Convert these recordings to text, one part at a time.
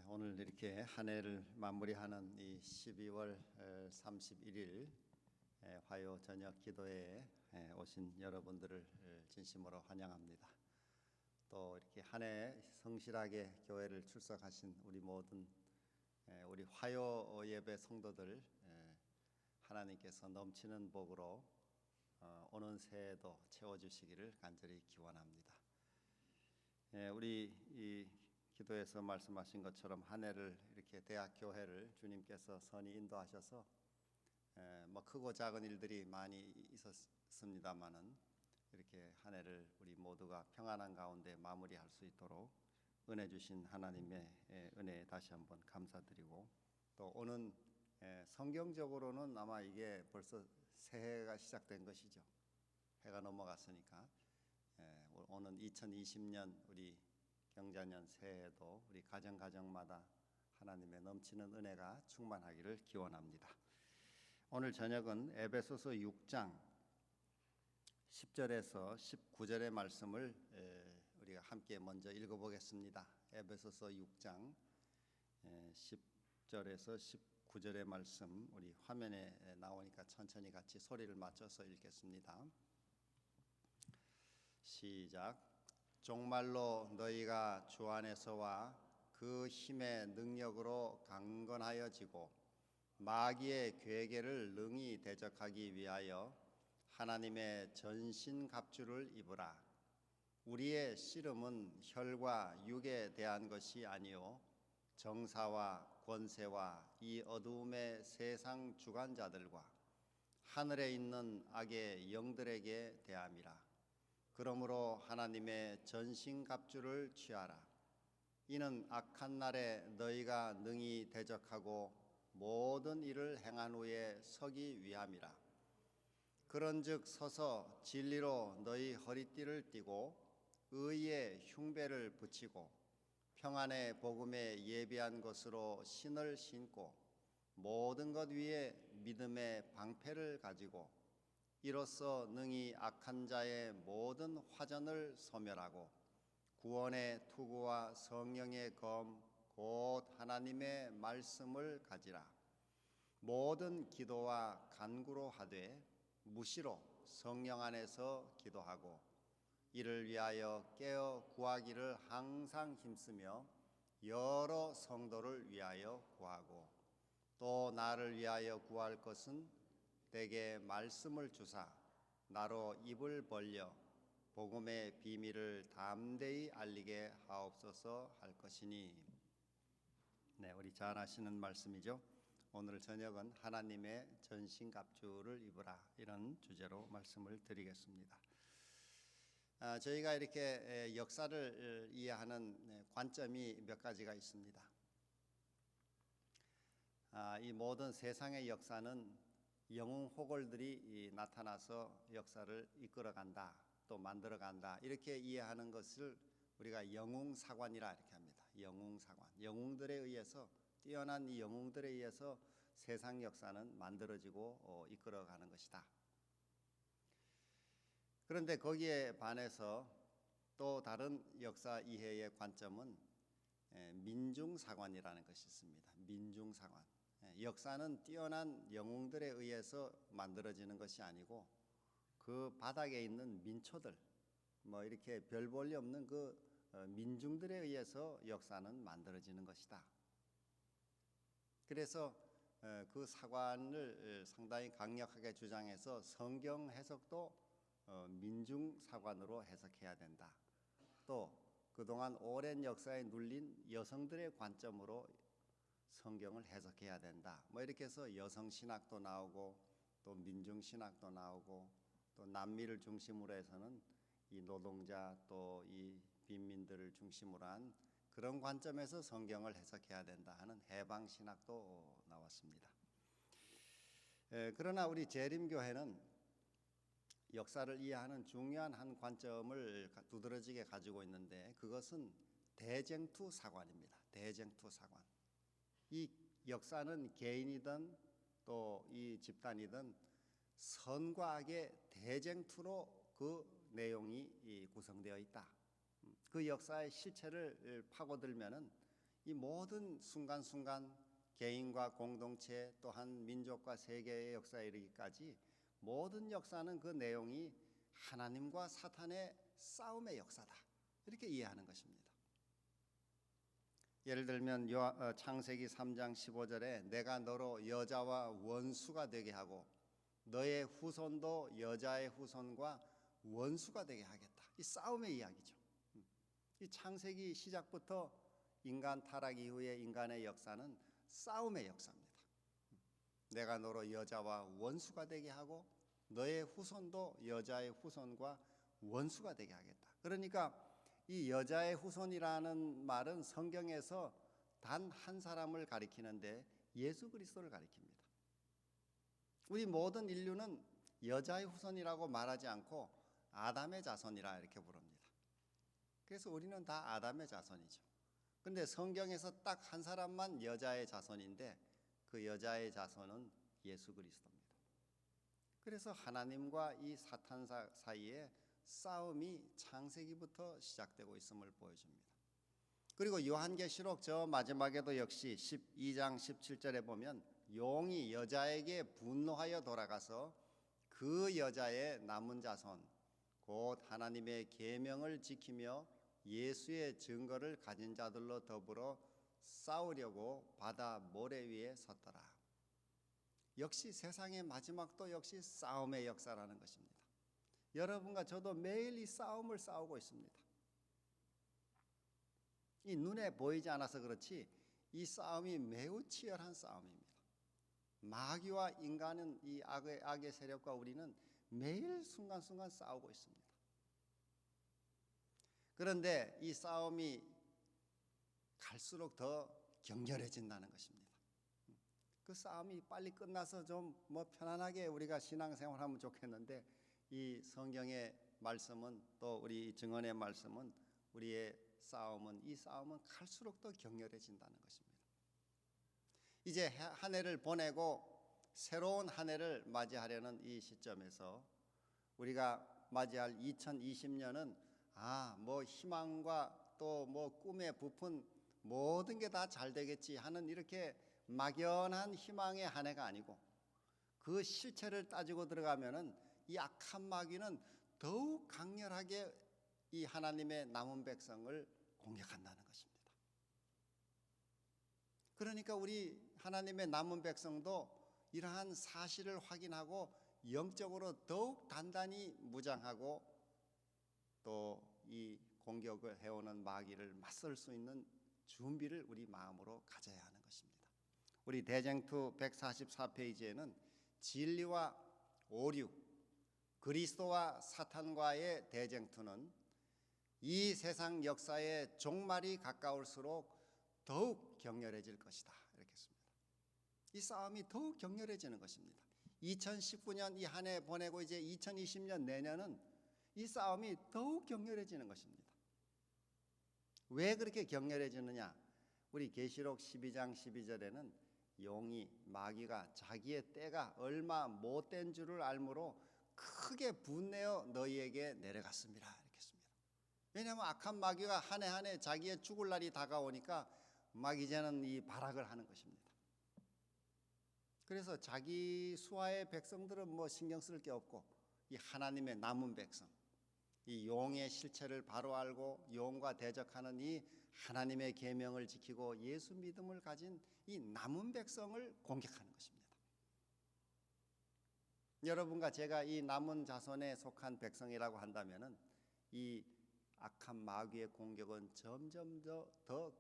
오늘 이렇게 한 해를 마무리하는 이 12월 31일 화요 저녁 기도회에 오신 여러분들을 진심으로 환영합니다. 또 이렇게 한 해 성실하게 교회를 출석하신 우리 모든 우리 화요 예배 성도들 하나님께서 넘치는 복으로 오는 새해도 채워주시기를 간절히 기원합니다. 우리 이 기도에서 말씀하신 것처럼 한 해를 이렇게 대학 교회를 주님께서 선히 인도하셔서 뭐 크고 작은 일들이 많이 있었습니다마는 이렇게 한 해를 우리 모두가 평안한 가운데 마무리할 수 있도록 은혜 주신 하나님의 은혜에 다시 한번 감사드리고, 또 오는 성경적으로는 아마 이게 벌써 새해가 시작된 것이죠. 해가 넘어갔으니까 오는 2020년 우리 경자년 새해에도 우리 가정마다 하나님의 넘치는 은혜가 충만하기를 기원합니다. 오늘 저녁은 에베소서 6장 10절에서 19절의 말씀을 우리가 함께 먼저 읽어보겠습니다. 에베소서 6장 10절에서 19절의 말씀, 우리 화면에 나오니까 천천히 같이 소리를 맞춰서 읽겠습니다. 시작. 정말로 너희가 주 안에서와 그 힘의 능력으로 강건하여지고 마귀의 괴계를 능히 대적하기 위하여 하나님의 전신갑주를 입으라. 우리의 씨름은 혈과 육에 대한 것이 아니요 정사와 권세와 이 어두움의 세상 주관자들과 하늘에 있는 악의 영들에게 대함이라. 그러므로 하나님의 전신갑주를 취하라. 이는 악한 날에 너희가 능히 대적하고 모든 일을 행한 후에 서기 위함이라. 그런즉 서서 진리로 너희 허리띠를 띠고 의의 흉배를 붙이고 평안의 복음에 예비한 것으로 신을 신고 모든 것 위에 믿음의 방패를 가지고 이로써 능히 악한 자의 모든 화전을 소멸하고 구원의 투구와 성령의 검 곧 하나님의 말씀을 가지라. 모든 기도와 간구로 하되 무시로 성령 안에서 기도하고 이를 위하여 깨어 구하기를 항상 힘쓰며 여러 성도를 위하여 구하고 또 나를 위하여 구할 것은 내게 말씀을 주사 나로 입을 벌려 복음의 비밀을 담대히 알리게 하옵소서 할 것이니. 네, 우리 잘 아시는 말씀이죠. 오늘 저녁은 하나님의 전신갑주를 입으라, 이런 주제로 말씀을 드리겠습니다. 저희가 이렇게 역사를 이해하는 관점이 몇 가지가 있습니다. 이 모든 세상의 역사는 영웅 호걸들이 나타나서 역사를 이끌어간다, 또 만들어간다, 이렇게 이해하는 것을 우리가 영웅사관이라 이렇게 합니다. 영웅사관, 영웅들에 의해서, 뛰어난 이 영웅들에 의해서 세상 역사는 만들어지고 이끌어가는 것이다. 그런데 거기에 반해서 또 다른 역사 이해의 관점은 민중사관이라는 것이 있습니다. 민중사관. 역사는 뛰어난 영웅들에 의해서 만들어지는 것이 아니고 그 바닥에 있는 민초들, 뭐 이렇게 별 볼 일 없는 그 민중들에 의해서 역사는 만들어지는 것이다. 그래서 그 사관을 상당히 강력하게 주장해서 성경 해석도 민중사관으로 해석해야 된다. 또 그동안 오랜 역사에 눌린 여성들의 관점으로 성경을 해석해야 된다. 뭐 이렇게 해서 여성신학도 나오고 또 민중신학도 나오고 또 남미를 중심으로 해서는 이 노동자 또 이 빈민들을 중심으로 한 그런 관점에서 성경을 해석해야 된다 하는 해방신학도 나왔습니다. 그러나 우리 재림교회는 역사를 이해하는 중요한 한 관점을 두드러지게 가지고 있는데, 그것은 대쟁투사관입니다. 대쟁투사관. 이 역사는 개인이든 또 이 집단이든 선과 악의 대쟁투로 그 내용이 구성되어 있다. 그 역사의 실체를 파고들면은 이 모든 순간순간 개인과 공동체 또한 민족과 세계의 역사에 이르기까지 모든 역사는 그 내용이 하나님과 사탄의 싸움의 역사다. 이렇게 이해하는 것입니다. 예를 들면 창세기 3장 15절에 내가 너로 여자와 원수가 되게 하고 너의 후손도 여자의 후손과 원수가 되게 하겠다. 이 싸움의 이야기죠. 이 창세기 시작부터 인간 타락 이후의 인간의 역사는 싸움의 역사입니다. 내가 너로 여자와 원수가 되게 하고 너의 후손도 여자의 후손과 원수가 되게 하겠다. 그러니까 이 여자의 후손이라는 말은 성경에서 단 한 사람을 가리키는데 예수 그리스도를 가리킵니다. 우리 모든 인류는 여자의 후손이라고 말하지 않고 아담의 자손이라 이렇게 부릅니다. 그래서 우리는 다 아담의 자손이죠. 그런데 성경에서 딱 한 사람만 여자의 자손인데 그 여자의 자손은 예수 그리스도입니다. 그래서 하나님과 이 사탄 사이에 싸움이 창세기부터 시작되고 있음을 보여줍니다. 그리고 요한계시록 저 마지막에도 역시 12장 17절에 보면 용이 여자에게 분노하여 돌아가서 그 여자의 남은 자손 곧 하나님의 계명을 지키며 예수의 증거를 가진 자들로 더불어 싸우려고 바다 모래 위에 섰더라. 역시 세상의 마지막도 역시 싸움의 역사라는 것입니다. 여러분과 저도 매일 이 싸움을 싸우고 있습니다. 이 눈에 보이지 않아서 그렇지 이 싸움이 매우 치열한 싸움입니다. 마귀와 인간은 이 악의 세력과 우리는 매일 순간순간 싸우고 있습니다. 그런데 이 싸움이 갈수록 더 격렬해진다는 것입니다. 그 싸움이 빨리 끝나서 좀 편안하게 우리가 신앙생활하면 좋겠는데 이 성경의 말씀은 또 우리 증언의 말씀은 우리의 이 싸움은 갈수록 더 격렬해진다는 것입니다. 이제 한 해를 보내고 새로운 한 해를 맞이하려는 이 시점에서 우리가 맞이할 2020년은 희망과 또 꿈에 부푼 모든 게 다 잘 되겠지 하는 이렇게 막연한 희망의 한 해가 아니고 그 실체를 따지고 들어가면은 이 악한 마귀는 더욱 강렬하게 이 하나님의 남은 백성을 공격한다는 것입니다. 그러니까 우리 하나님의 남은 백성도 이러한 사실을 확인하고 영적으로 더욱 단단히 무장하고 또 이 공격을 해오는 마귀를 맞설 수 있는 준비를 우리 마음으로 가져야 하는 것입니다. 우리 대쟁투 144페이지에는 진리와 오류, 그리스도와 사탄과의 대쟁투는 이 세상 역사의 종말이 가까울수록 더욱 격렬해질 것이다. 이렇게 했습니다. 이 싸움이 더욱 격렬해지는 것입니다. 2019년 이 한 해 보내고 이제 2020년 내년은 이 싸움이 더욱 격렬해지는 것입니다. 왜 그렇게 격렬해지느냐? 우리 계시록 12장 12절에는 용이 마귀가 자기의 때가 얼마 못된 줄을 알므로 크게 분내어 너희에게 내려갔습니다. 이렇게 했습니다. 왜냐하면 악한 마귀가 한 해 한 해 자기의 죽을 날이 다가오니까 막 이제는 이 발악을 하는 것입니다. 그래서 자기 수하의 백성들은 신경 쓸 게 없고 이 하나님의 남은 백성, 이 용의 실체를 바로 알고 용과 대적하는 이 하나님의 계명을 지키고 예수 믿음을 가진 이 남은 백성을 공격하는 것입니다. 여러분과 제가 이 남은 자손에 속한 백성이라고 한다면은 이 악한 마귀의 공격은 점점 더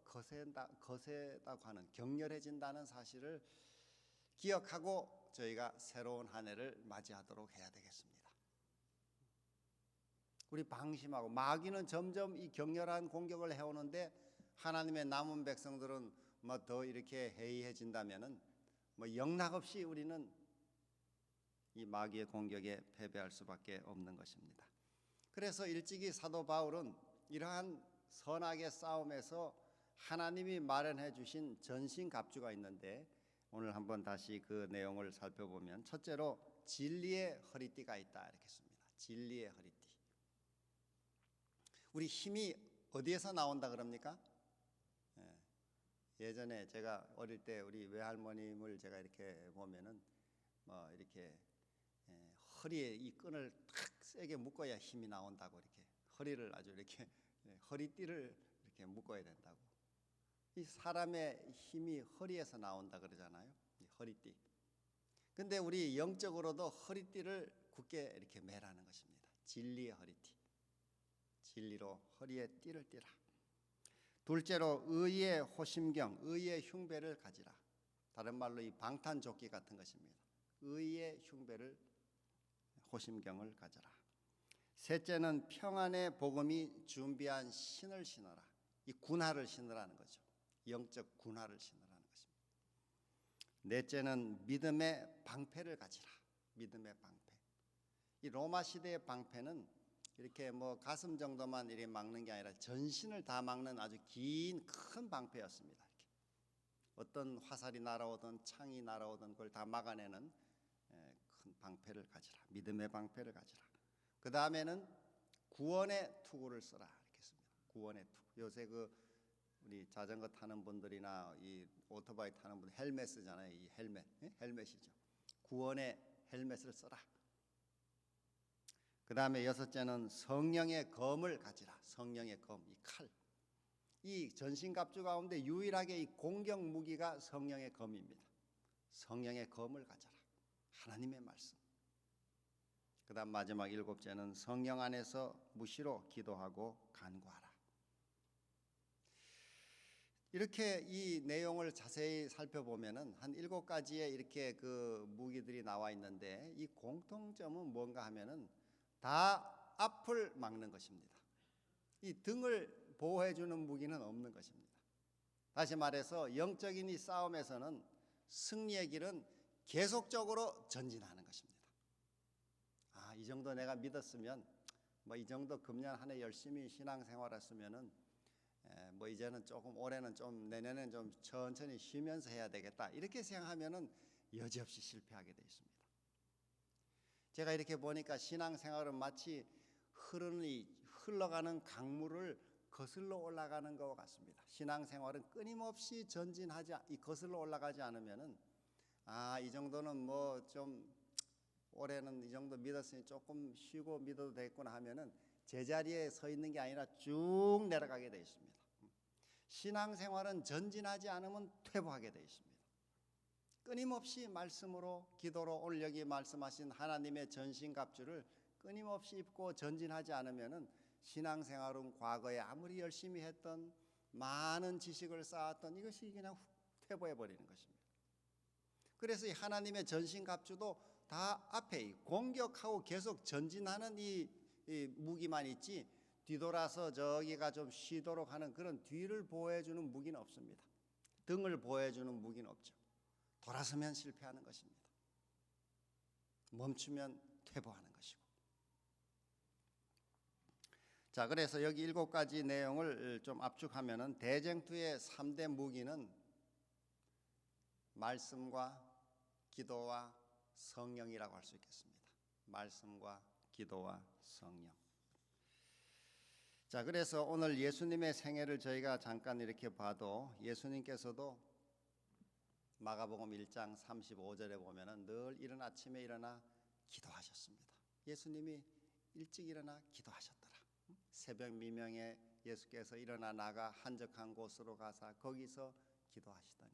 거세다고 하는 격렬해진다는 사실을 기억하고 저희가 새로운 한 해를 맞이하도록 해야 되겠습니다. 우리 방심하고 마귀는 점점 이 격렬한 공격을 해오는데 하나님의 남은 백성들은 더 이렇게 해이해진다면은 영락없이 우리는 이 마귀의 공격에 패배할 수밖에 없는 것입니다. 그래서 일찍이 사도 바울은 이러한 선악의 싸움에서 하나님이 마련해 주신 전신갑주가 있는데 오늘 한번 다시 그 내용을 살펴보면 첫째로 진리의 허리띠가 있다 이렇게 했습니다. 진리의 허리띠. 우리 힘이 어디에서 나온다 그럽니까? 예전에 제가 어릴 때 우리 외할머님을 제가 이렇게 보면은 뭐 이렇게 허리에 이 끈을 탁 세게 묶어야 힘이 나온다고 이렇게 허리를 아주 이렇게 허리띠를 이렇게 묶어야 된다고. 이 사람의 힘이 허리에서 나온다 그러잖아요. 이 허리띠. 근데 우리 영적으로도 허리띠를 굳게 이렇게 매라는 것입니다. 진리의 허리띠. 진리로 허리에 띠를 띠라. 둘째로 의의 호심경, 의의 흉배를 가지라. 다른 말로 이 방탄조끼 같은 것입니다. 의의 흉배를 호심경을 가져라. 셋째는 평안의 복음이 준비한 신을 신어라. 이 군화를 신으라는 거죠. 영적 군화를 신으라는 것입니다. 넷째는 믿음의 방패를 가지라. 믿음의 방패. 이 로마 시대의 방패는 이렇게 뭐 가슴 정도만 이렇게 막는 게 아니라 전신을 다 막는 아주 긴 큰 방패였습니다. 이렇게. 어떤 화살이 날아오든 창이 날아오든 그걸 다 막아내는 큰 방패를 가지라. 믿음의 방패를 가지라. 그 다음에는 구원의 투구를 써라. 이렇게 씁니다. 구원의 투구. 요새 우리 자전거 타는 분들이나 이 오토바이 타는 분들 헬멧 쓰잖아요. 이 헬멧이죠. 구원의 헬멧을 써라. 그 다음에 여섯째는 성령의 검을 가지라. 성령의 검, 이 칼. 이 전신갑주 가운데 유일하게 이 공격 무기가 성령의 검입니다. 성령의 검을 가져라. 하나님의 말씀. 그 다음 마지막 일곱째는 성령 안에서 무시로 기도하고 간구하라. 이렇게 이 내용을 자세히 살펴보면은 한 7가지의 이렇게 그 무기들이 나와 있는데 이 공통점은 뭔가 하면은 다 앞을 막는 것입니다. 이 등을 보호해 주는 무기는 없는 것입니다. 다시 말해서 영적인 이 싸움에서는 승리의 길은 계속적으로 전진하는 것입니다. 이 정도 내가 믿었으면 뭐 이 정도 금년 한 해 열심히 신앙생활했으면은 뭐 이제는 조금 올해는 좀 내년에는 좀 천천히 쉬면서 해야 되겠다. 이렇게 생각하면은 여지없이 실패하게 되어 있습니다. 제가 이렇게 보니까 신앙생활은 마치 흘러가는 강물을 거슬러 올라가는 것 같습니다. 신앙생활은 끊임없이 거슬러 올라가지 않으면은 이 정도는 뭐 좀 올해는 이 정도 믿었으니 조금 쉬고 믿어도 되겠구나 하면은 제자리에 서 있는 게 아니라 쭉 내려가게 되어 있습니다. 신앙생활은 전진하지 않으면 퇴보하게 되어 있습니다. 끊임없이 말씀으로 기도로 오늘 여기 말씀하신 하나님의 전신갑주를 끊임없이 입고 전진하지 않으면은 신앙생활은 과거에 아무리 열심히 했던 많은 지식을 쌓았던 이것이 그냥 퇴보해 버리는 것입니다. 그래서 이 하나님의 전신갑주도 다 앞에 공격하고 계속 전진하는 이 무기만 있지 뒤돌아서 저기가 좀 쉬도록 하는 그런 뒤를 보호해주는 무기는 없습니다. 등을 보호해주는 무기는 없죠. 돌아서면 실패하는 것입니다. 멈추면 퇴보하는 것이고. 자, 그래서 여기 7가지 내용을 좀 압축하면은 대쟁투의 3대 무기는 말씀과 기도와 성령이라고 할 수 있겠습니다. 말씀과 기도와 성령. 자, 그래서 오늘 예수님의 생애를 저희가 잠깐 이렇게 봐도 예수님께서도 마가복음 1장 35절에 보면은 늘 이른 아침에 일어나 기도하셨습니다. 예수님이 일찍 일어나 기도하셨더라. 새벽 미명에 예수께서 일어나 나가 한적한 곳으로 가사 거기서 기도하시더니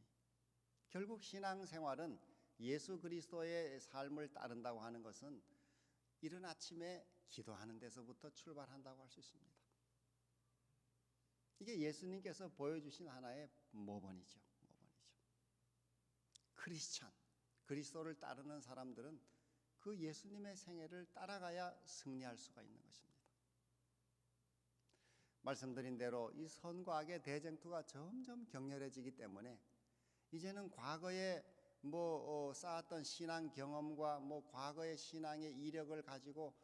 결국 신앙생활은 예수 그리스도의 삶을 따른다고 하는 것은 이른 아침에 기도하는 데서부터 출발한다고 할 수 있습니다. 이게 예수님께서 보여주신 하나의 모범이죠. 크리스찬, 그리스도를 따르는 사람들은 그 예수님의 생애를 따라가야 승리할 수가 있는 것입니다. 말씀드린 대로 이 선과 악의 대쟁투가 점점 격렬해지기 때문에 이제는 과거에 쌓았던 신앙 경험과 과거의 신앙의 이력을 가지고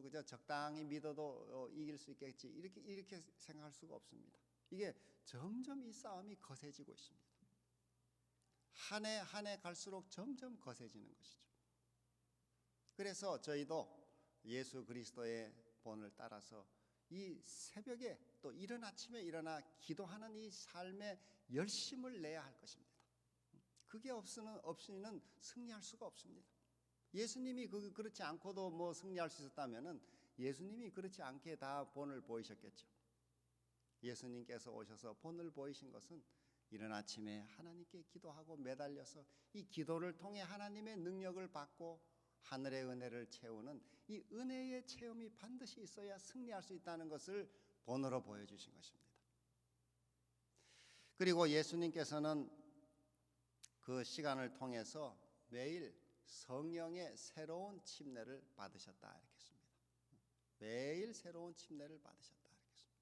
그저 적당히 믿어도 이길 수 있겠지 이렇게 생각할 수가 없습니다. 이게 점점 이 싸움이 거세지고 있습니다. 한 해 한 해 갈수록 점점 거세지는 것이죠. 그래서 저희도 예수 그리스도의 본을 따라서 이 새벽에 또 이른 아침에 일어나 기도하는 이 삶에 열심을 내야 할 것입니다. 그게 없이는 승리할 수가 없습니다. 예수님이 그렇지 않고도 뭐 승리할 수 있었다면은 예수님이 그렇지 않게 다 본을 보이셨겠죠. 예수님께서 오셔서 본을 보이신 것은 이른 아침에 하나님께 기도하고 매달려서 이 기도를 통해 하나님의 능력을 받고 하늘의 은혜를 채우는 이 은혜의 체험이 반드시 있어야 승리할 수 있다는 것을 본으로 보여주신 것입니다. 그리고 예수님께서는 그 시간을 통해서 매일 성령의 새로운 침례를 받으셨다 이렇게 했습니다. 매일 새로운 침례를 받으셨다 이렇게 했습니다.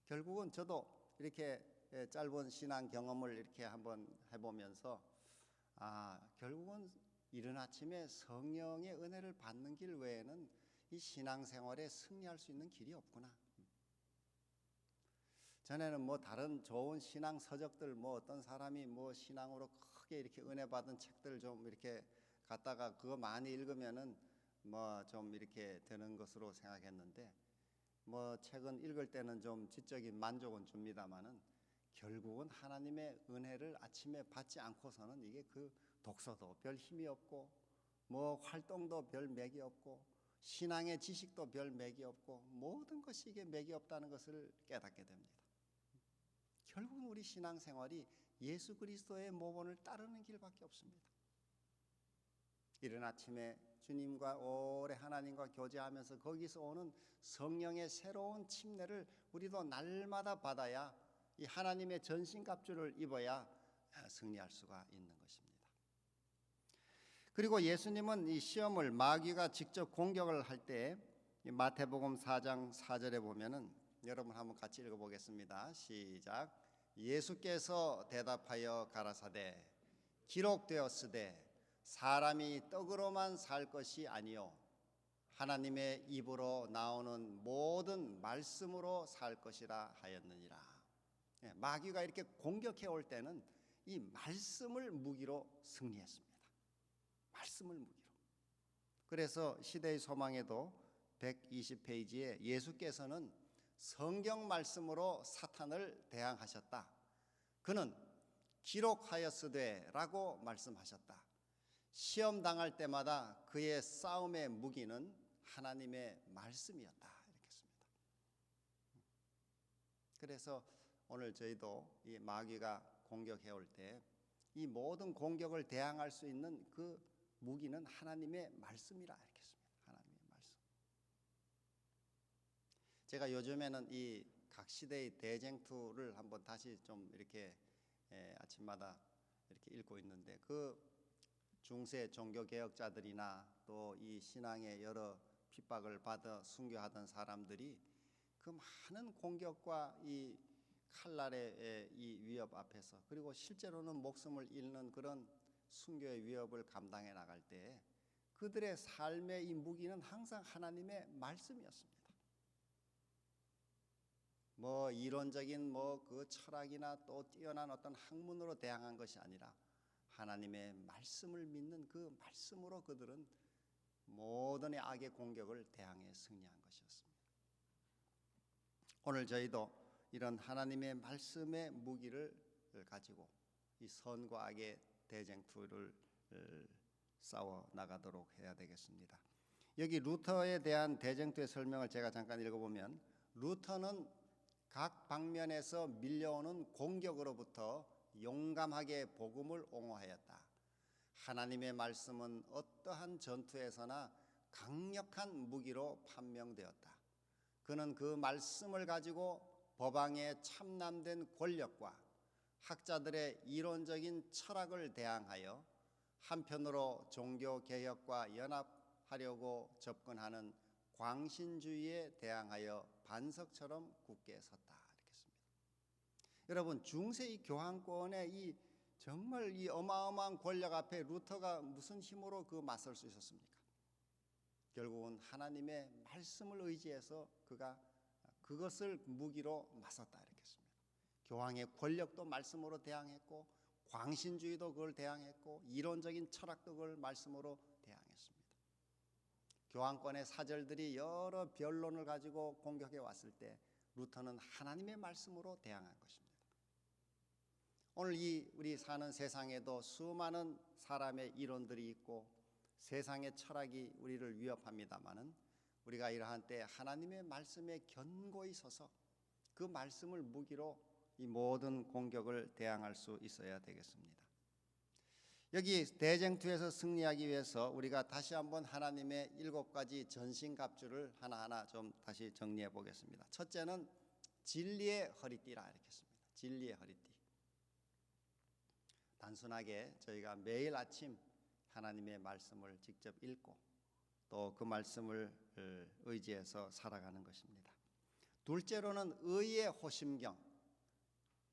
결국은 저도 이렇게 짧은 신앙 경험을 이렇게 한번 해보면서 결국은 이른 아침에 성령의 은혜를 받는 길 외에는 이 신앙생활에 승리할 수 있는 길이 없구나. 전에는 뭐 다른 좋은 신앙 서적들 뭐 어떤 사람이 뭐 신앙으로 크게 이렇게 은혜 받은 책들 좀 이렇게 갖다가 그거 많이 읽으면은 뭐 좀 이렇게 되는 것으로 생각했는데 뭐 책은 읽을 때는 좀 지적인 만족은 줍니다만은 결국은 하나님의 은혜를 아침에 받지 않고서는 이게 그 독서도 별 힘이 없고 뭐 활동도 별 맥이 없고 신앙의 지식도 별 맥이 없고 모든 것이 이게 맥이 없다는 것을 깨닫게 됩니다. 결국은 우리 신앙생활이 예수 그리스도의 모본을 따르는 길밖에 없습니다. 이른 아침에 주님과 오래 하나님과 교제하면서 거기서 오는 성령의 새로운 침례를 우리도 날마다 받아야 이 하나님의 전신갑주를 입어야 승리할 수가 있는 것입니다. 그리고 예수님은 이 시험을 마귀가 직접 공격을 할 때 마태복음 4장 4절에 보면은 여러분 한번 같이 읽어보겠습니다. 시작. 예수께서 대답하여 가라사대 기록되었으되 사람이 떡으로만 살 것이 아니요 하나님의 입으로 나오는 모든 말씀으로 살 것이라 하였느니라. 마귀가 이렇게 공격해 올 때는 이 말씀을 무기로 승리했습니다. 말씀을 무기로. 그래서 시대의 소망에도 120페이지에 예수께서는 성경 말씀으로 사탄을 대항하셨다. 그는 기록하였으되라고 말씀하셨다. 시험 당할 때마다 그의 싸움의 무기는 하나님의 말씀이었다. 이렇게 했습니다. 그래서 오늘 저희도 이 마귀가 공격해 올 때 이 모든 공격을 대항할 수 있는 그 무기는 하나님의 말씀이라 이렇게 했습니다. 하나님의 말씀. 제가 요즘에는 이 각 시대의 대쟁투를 한번 다시 좀 이렇게 아침마다 이렇게 읽고 있는데 그 중세 종교 개혁자들이나 또 이 신앙의 여러 핍박을 받아 순교하던 사람들이 그 많은 공격과 이 칼날의 이 위협 앞에서 그리고 실제로는 목숨을 잃는 그런 순교의 위협을 감당해 나갈 때 그들의 삶의 이 무기는 항상 하나님의 말씀이었습니다. 뭐 이론적인 뭐 그 철학이나 또 뛰어난 어떤 학문으로 대항한 것이 아니라 하나님의 말씀을 믿는 그 말씀으로 그들은 모든 악의 공격을 대항해 승리한 것이었습니다. 오늘 저희도 이런 하나님의 말씀의 무기를 가지고 이 선과 악의 대쟁투를 싸워 나가도록 해야 되겠습니다. 여기 루터에 대한 대쟁투의 설명을 제가 잠깐 읽어보면 루터는 각 방면에서 밀려오는 공격으로부터 용감하게 복음을 옹호하였다. 하나님의 말씀은 어떠한 전투에서나 강력한 무기로 판명되었다. 그는 그 말씀을 가지고 법왕의 참남된 권력과 학자들의 이론적인 철학을 대항하여 한편으로 종교개혁과 연합하려고 접근하는 광신주의에 대항하여 반석처럼 굳게 섰다. 이렇게 했습니다. 여러분 중세 이 교황권의 이 정말 이 어마어마한 권력 앞에 루터가 무슨 힘으로 그 맞설 수 있었습니까? 결국은 하나님의 말씀을 의지해서 그가 그것을 무기로 맞섰다 이렇게 했습니다. 교황의 권력도 말씀으로 대항했고 광신주의도 그걸 대항했고 이론적인 철학도 그걸 말씀으로 대항했습니다. 교황권의 사절들이 여러 변론을 가지고 공격해 왔을 때 루터는 하나님의 말씀으로 대항한 것입니다. 오늘 우리 사는 세상에도 수많은 사람의 이론들이 있고 세상의 철학이 우리를 위협합니다마는 우리가 이러한 때 하나님의 말씀에 견고히 서서 그 말씀을 무기로 이 모든 공격을 대항할 수 있어야 되겠습니다. 여기 대쟁투에서 승리하기 위해서 우리가 다시 한번 하나님의 7가지 전신갑주를 하나하나 좀 다시 정리해 보겠습니다. 첫째는 진리의 허리띠라 이렇게 씁니다. 진리의 허리띠. 단순하게 저희가 매일 아침 하나님의 말씀을 직접 읽고 또 그 말씀을 의지해서 살아가는 것입니다. 둘째로는 의의 호심경.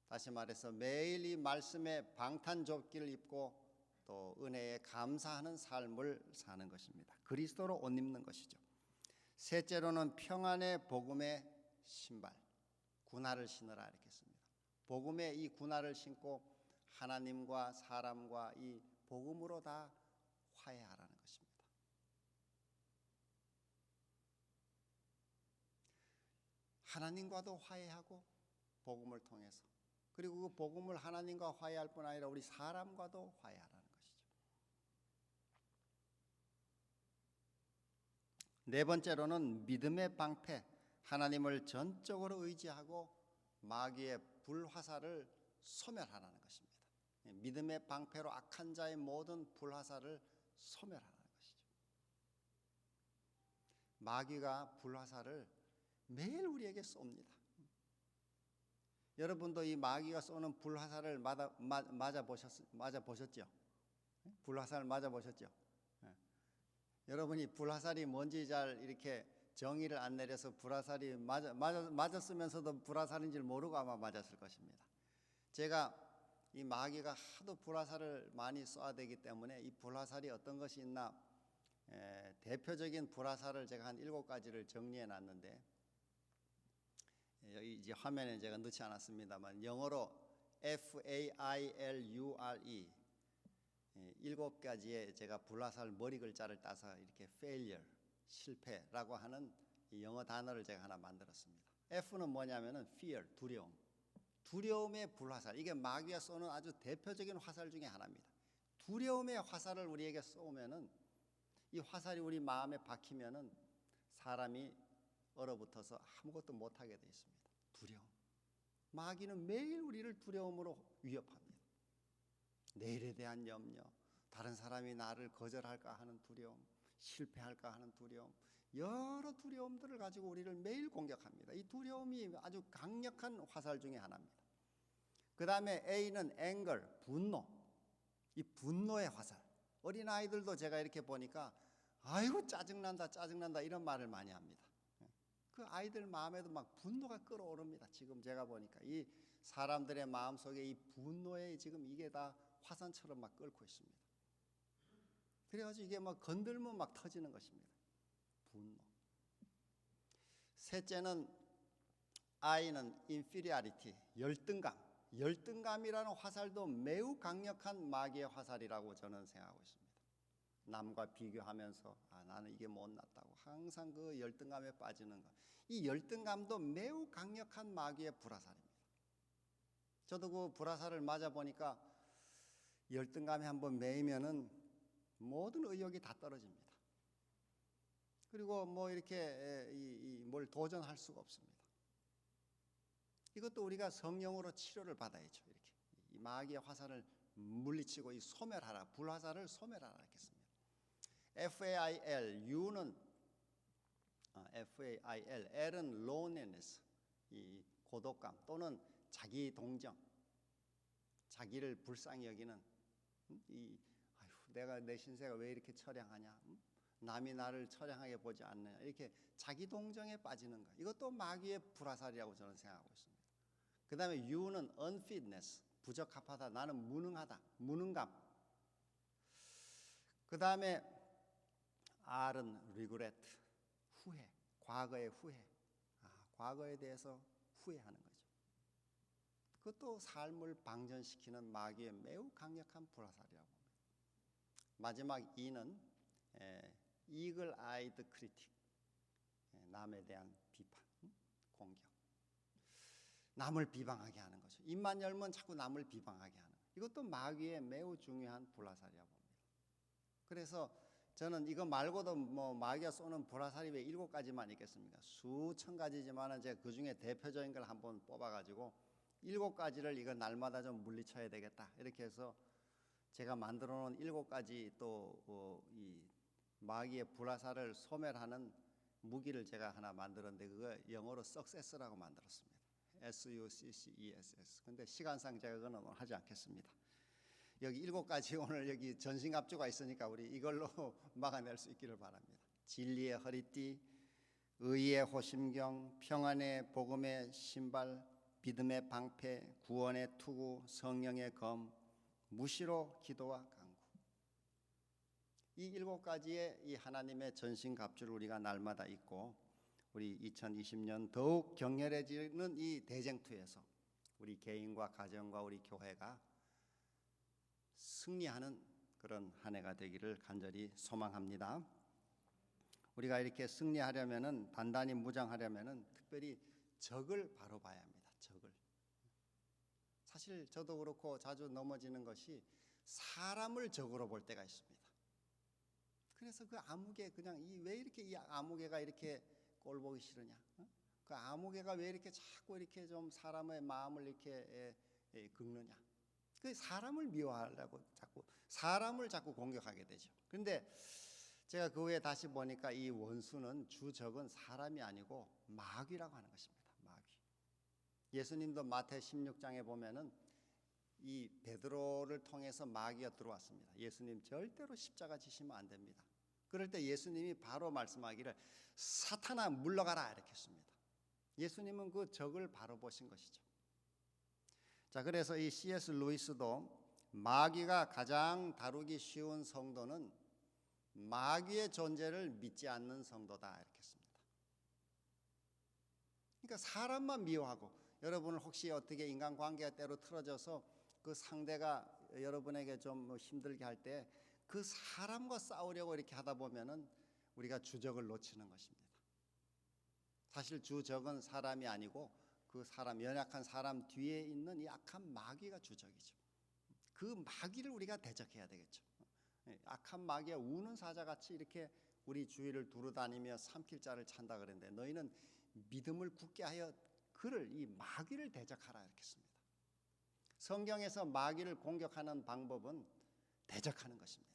다시 말해서 매일 이 말씀의 방탄조끼를 입고 또 은혜에 감사하는 삶을 사는 것입니다. 그리스도로 옷 입는 것이죠. 셋째로는 평안의 복음의 신발, 군화를 신으라 이렇게 씁니다. 복음의 이 군화를 신고 하나님과 사람과 이 복음으로 다 화해하라는 것입니다. 하나님과도 화해하고 복음을 통해서, 그리고 그 복음을 하나님과 화해할 뿐 아니라 우리 사람과도 화해하라는 것이죠. 네 번째로는 믿음의 방패, 하나님을 전적으로 의지하고 마귀의 불화살을 소멸하라는 것입니다. 믿음의 방패로 악한 자의 모든 불화살을 소멸하라는 것이죠. 마귀가 불화살을 매일 우리에게 쏩니다. 여러분도 이 마귀가 쏘는 불화살을 맞아 보셨죠? 불화살 맞아 보셨죠? 여러분이 불화살이 뭔지 잘 이렇게 정의를 안 내려서 불화살이 맞았으면서도 불화살인 줄 모르고 아마 맞았을 것입니다. 제가 이 마귀가 하도 불화살을 많이 쏴야 되기 때문에 이 불화살이 어떤 것이 있나 대표적인 불화살을 제가 한 7가지를 정리해 놨는데 여기 이제 화면에 제가 넣지 않았습니다만 영어로 FAILURE 7가지의 제가 불화살 머리 글자를 따서 이렇게 failure, 실패라고 하는 이 영어 단어를 제가 하나 만들었습니다. F는 뭐냐면은 fear, 두려움. 두려움의 불화살. 이게 마귀가 쏘는 아주 대표적인 화살 중에 하나입니다. 두려움의 화살을 우리에게 쏘면은 이 화살이 우리 마음에 박히면은 사람이 얼어붙어서 아무것도 못하게 돼 있습니다. 두려움. 마귀는 매일 우리를 두려움으로 위협합니다. 내일에 대한 염려, 다른 사람이 나를 거절할까 하는 두려움, 실패할까 하는 두려움, 여러 두려움들을 가지고 우리를 매일 공격합니다. 이 두려움이 아주 강력한 화살 중에 하나입니다. 그 다음에 A는 anger, 분노. 이 분노의 화살. 어린아이들도 제가 이렇게 보니까 아이고 짜증난다 이런 말을 많이 합니다. 그 아이들 마음에도 막 분노가 끓어오릅니다. 지금 제가 보니까 이 사람들의 마음속에 이 분노에 지금 이게 다 화산처럼 막 끓고 있습니다. 그래가지고 이게 막 건들면 막 터지는 것입니다. 분노. 셋째는 I는 inferiority, 열등감. 열등감이라는 화살도 매우 강력한 마귀의 화살이라고 저는 생각하고 있습니다. 남과 비교하면서 나는 이게 못났다고 항상 그 열등감에 빠지는 것. 이 열등감도 매우 강력한 마귀의 불화살입니다. 저도 그 불화살을 맞아 보니까 열등감에 한번 매이면은 모든 의욕이 다 떨어집니다. 그리고 뭐 이렇게 뭘 도전할 수가 없습니다. 이것도 우리가 성령으로 치료를 받아야죠. 이렇게 이 마귀의 화살을 물리치고 이 소멸하라, 불화살을 소멸하라 했습니다. FAIL, U는 FAIL, L은 loneliness, 이 고독감 또는 자기 동정, 자기를 불쌍히 여기는 내가 내 신세가 왜 이렇게 처량하냐, 남이 나를 처량하게 보지 않느냐, 이렇게 자기 동정에 빠지는 것. 이것도 마귀의 불화살이라고 저는 생각하고 있습니다. 그 다음에 U는 unfitness, 부적합하다, 나는 무능하다, 무능감. 그 다음에 R은 regret, 후회, 과거의 후회. 과거에 대해서 후회하는 거죠. 그것도 삶을 방전시키는 마귀의 매우 강력한 불화살이라고 봅니다. 마지막 E는 이글 아이드 크리틱, 남에 대한 비판, 공격, 남을 비방하게 하는 거죠. 입만 열면 자꾸 남을 비방하게 하는 거예요. 이것도 마귀의 매우 중요한 불화살이라고 봅니다. 그래서 저는 이거 말고도 뭐 마귀가 쏘는 불화살이 왜 7가지만 있겠습니까? 수천 가지지만은 제가 그 중에 대표적인 걸 한번 뽑아가지고 7가지를 이거 날마다 좀 물리쳐야 되겠다. 이렇게 해서 제가 만들어 놓은 7가지 또 이 마귀의 불화살을 소멸하는 무기를 제가 하나 만들었는데 그거 영어로 success라고 만들었습니다. SUCCESS. 근데 시간상 제가 그거는 오늘 하지 않겠습니다. 여기 7가지 오늘 여기 전신갑주가 있으니까 우리 이걸로 막아낼 수 있기를 바랍니다. 진리의 허리띠, 의의 호심경, 평안의 복음의 신발, 믿음의 방패, 구원의 투구, 성령의 검, 무시로 기도와 강구. 이 7가지의 이 하나님의 전신갑주를 우리가 날마다 입고 우리 2020년 더욱 격렬해지는 이 대쟁투에서 우리 개인과 가정과 우리 교회가 승리하는 그런 한 해가 되기를 간절히 소망합니다. 우리가 이렇게 승리하려면은 단단히 무장하려면은 특별히 적을 바로 봐야 합니다. 적을. 사실 저도 그렇고 자주 넘어지는 것이 사람을 적으로 볼 때가 있습니다. 그래서 그 아무개 그냥 왜 이렇게 이 아무개가 이렇게 꼴 보기 싫으냐? 그 아무개가 왜 이렇게 자꾸 이렇게 좀 사람의 마음을 이렇게 긁느냐? 그 사람을 미워하려고 사람을 자꾸 공격하게 되죠. 그런데 제가 그 후에 다시 보니까 이 원수는 주적은 사람이 아니고 마귀라고 하는 것입니다. 마귀. 예수님도 마태 16장에 보면은 이 베드로를 통해서 마귀가 들어왔습니다. 예수님 절대로 십자가 지시면 안 됩니다. 그럴 때 예수님이 바로 말씀하기를 사탄아 물러가라 이렇게 했습니다. 예수님은 그 적을 바로 보신 것이죠. 자, 그래서 이 C.S. 루이스도 마귀가 가장 다루기 쉬운 성도는 마귀의 존재를 믿지 않는 성도다 이렇게 했습니다. 그러니까 사람만 미워하고 여러분을 혹시 어떻게 인간관계가 때로 틀어져서 그 상대가 여러분에게 좀 힘들게 할 때 그 사람과 싸우려고 이렇게 하다 보면은 우리가 주적을 놓치는 것입니다. 사실 주적은 사람이 아니고 그 사람 연약한 사람 뒤에 있는 이 악한 마귀가 주적이죠. 그 마귀를 우리가 대적해야 되겠죠. 악한 마귀가 우는 사자같이 이렇게 우리 주위를 두루다니며 삼킬 자를 찬다 그랬는데 너희는 믿음을 굳게 하여 그를 이 마귀를 대적하라 이렇게 했습니다. 성경에서 마귀를 공격하는 방법은 대적하는 것입니다.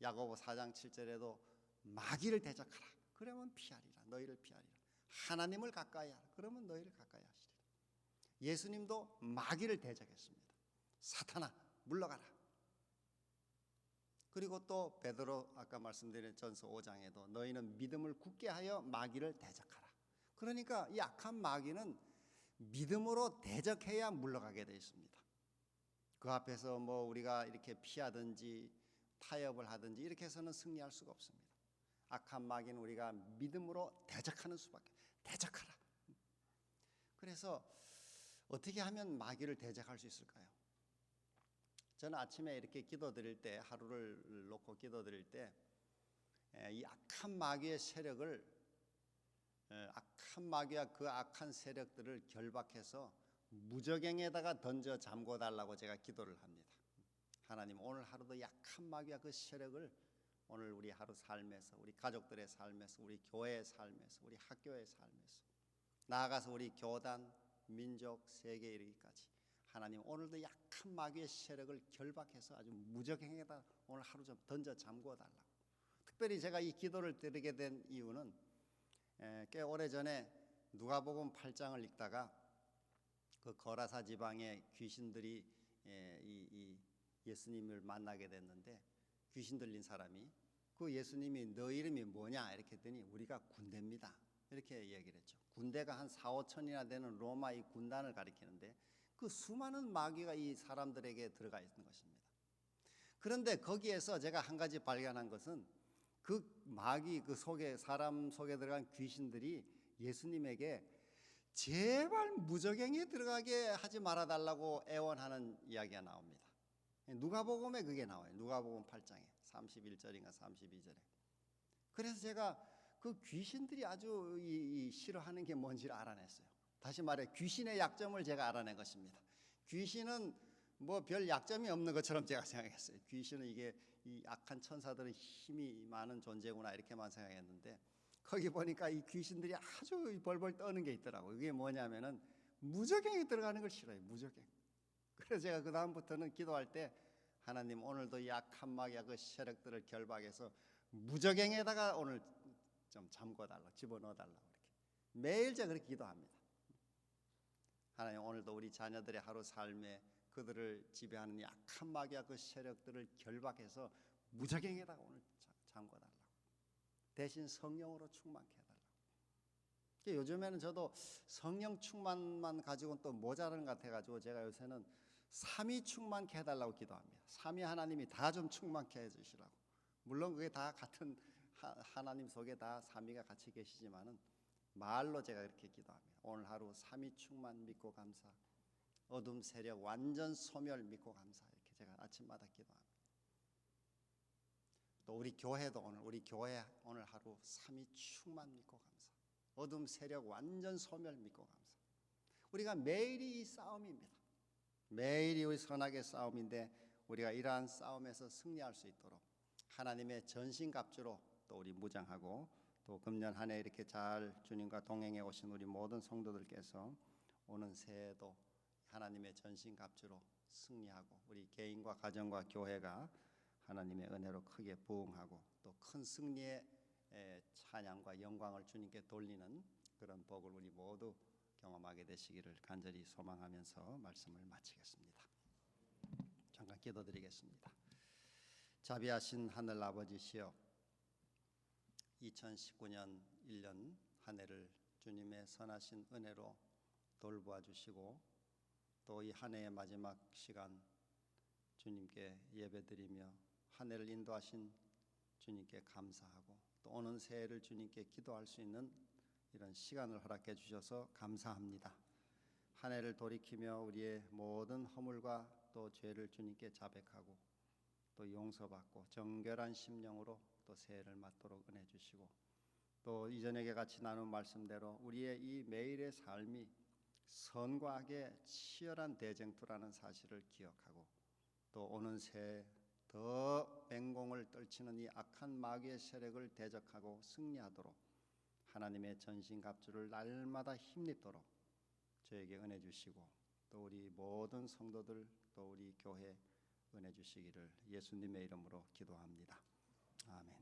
야고보 4장 7절에도 마귀를 대적하라. 그러면 피하리라. 너희를 피하리라. 하나님을 가까이 하라. 그러면 너희를 가까이 하시리라. 예수님도 마귀를 대적했습니다. 사탄아 물러가라. 그리고 또 베드로 아까 말씀드린 전서 5장에도 너희는 믿음을 굳게 하여 마귀를 대적하라. 그러니까 이 악한 마귀는 믿음으로 대적해야 물러가게 되어 있습니다. 그 앞에서 뭐 우리가 이렇게 피하든지 타협을 하든지 이렇게 해서는 승리할 수가 없습니다. 악한 마귀는 우리가 믿음으로 대적하는 수밖에. 대적하라. 그래서 어떻게 하면 마귀를 대적할 수 있을까요? 저는 아침에 이렇게 기도드릴 때 하루를 놓고 기도드릴 때 이 악한 마귀의 세력을 악한 마귀와 그 악한 세력들을 결박해서 무저갱에다가 던져 잠궈달라고 제가 기도를 합니다. 하나님 오늘 하루도 약한 마귀와 그 세력을 오늘 우리 하루 삶에서 우리 가족들의 삶에서 우리 교회의 삶에서 우리 학교의 삶에서 나아가서 우리 교단, 민족, 세계에 이르기까지 하나님 오늘도 약한 마귀의 세력을 결박해서 아주 무저갱에다 오늘 하루 좀 던져 잠궈 달라고. 특별히 제가 이 기도를 드리게 된 이유는 꽤 오래전에 누가복음 8장을 읽다가 그 거라사 지방의 귀신들이 예수님을 만나게 됐는데 귀신 들린 사람이 그 예수님이 너 이름이 뭐냐 이렇게 했더니 우리가 군대입니다 이렇게 얘기를 했죠. 군대가 한 4, 5천이나 되는 로마 이 군단을 가리키는데 그 수많은 마귀가 이 사람들에게 들어가 있는 것입니다. 그런데 거기에서 제가 한 가지 발견한 것은 그 마귀 그 속에 사람 속에 들어간 귀신들이 예수님에게 제발 무저갱에 들어가게 하지 말아달라고 애원하는 이야기가 나옵니다. 누가복음에 그게 나와요. 누가복음 8장에 31절인가 32절에. 그래서 제가 그 귀신들이 아주 싫어하는 게 뭔지를 알아냈어요. 다시 말해 귀신의 약점을 제가 알아낸 것입니다. 귀신은 뭐 별 약점이 없는 것처럼 제가 생각했어요. 귀신은 이게 이 악한 천사들은 힘이 많은 존재구나 이렇게만 생각했는데 거기 보니까 이 귀신들이 아주 벌벌 떠는 게 있더라고요. 이게 뭐냐면은 무저갱이 들어가는 걸 싫어해요. 무저갱. 그래서 제가 그 다음부터는 기도할 때 하나님 오늘도 이 악한 마귀와 그 세력들을 결박해서 무저갱에다가 오늘 좀 잠궈달라, 집어넣어달라 이렇게 매일 제가 그렇게 기도합니다. 하나님 오늘도 우리 자녀들의 하루 삶에 그들을 지배하는 약한 마귀와 그 세력들을 결박해서 무저갱에다가 오늘 잠궈달라고. 대신 성령으로 충만케 해달라고. 요즘에는 저도 성령 충만만 가지고는 또 모자라는 것 같아가지고 제가 요새는 삼위 충만케 해달라고 기도합니다. 삼위 하나님이 다 좀 충만케 해주시라고. 물론 그게 다 같은 하나님 속에 다 삼위가 같이 계시지만은 말로 제가 이렇게 기도합니다. 오늘 하루 삼위 충만 믿고 감사, 어둠 세력 완전 소멸 믿고 감사 이렇게 제가 아침마다 기도합니다. 또 우리 교회도 우리 교회 오늘 하루 삼위 충만 믿고 감사, 어둠 세력 완전 소멸 믿고 감사. 우리가 매일이 이 싸움입니다. 매일이 우리 선악의 싸움인데 우리가 이러한 싸움에서 승리할 수 있도록 하나님의 전신갑주로 또 우리 무장하고 또 금년 한 해 이렇게 잘 주님과 동행해 오신 우리 모든 성도들께서 오는 새해에도 하나님의 전신갑주로 승리하고 우리 개인과 가정과 교회가 하나님의 은혜로 크게 부흥하고 또 큰 승리의 찬양과 영광을 주님께 돌리는 그런 복을 우리 모두 경험하게 되시기를 간절히 소망하면서 말씀을 마치겠습니다. 잠깐 기도드리겠습니다. 자비하신 하늘 아버지시여, 2019년 1년 한 해를 주님의 선하신 은혜로 돌보아 주시고 또 이 한 해의 마지막 시간 주님께 예배드리며 한 해를 인도하신 주님께 감사하고 또 오는 새해를 주님께 기도할 수 있는 이런 시간을 허락해 주셔서 감사합니다. 한 해를 돌이키며 우리의 모든 허물과 또 죄를 주님께 자백하고 또 용서받고 정결한 심령으로 또 새해를 맞도록 은혜 주시고 또 이전에 같이 나눈 말씀대로 우리의 이 매일의 삶이 선과 악의 치열한 대쟁투라는 사실을 기억하고 또 오는 새해 더 맹공을 떨치는 이 악한 마귀의 세력을 대적하고 승리하도록 하나님의 전신갑주를 날마다 힘입도록 저에게 은혜 주시고 또 우리 모든 성도들 또 우리 교회 은혜 주시기를 예수님의 이름으로 기도합니다. 아멘.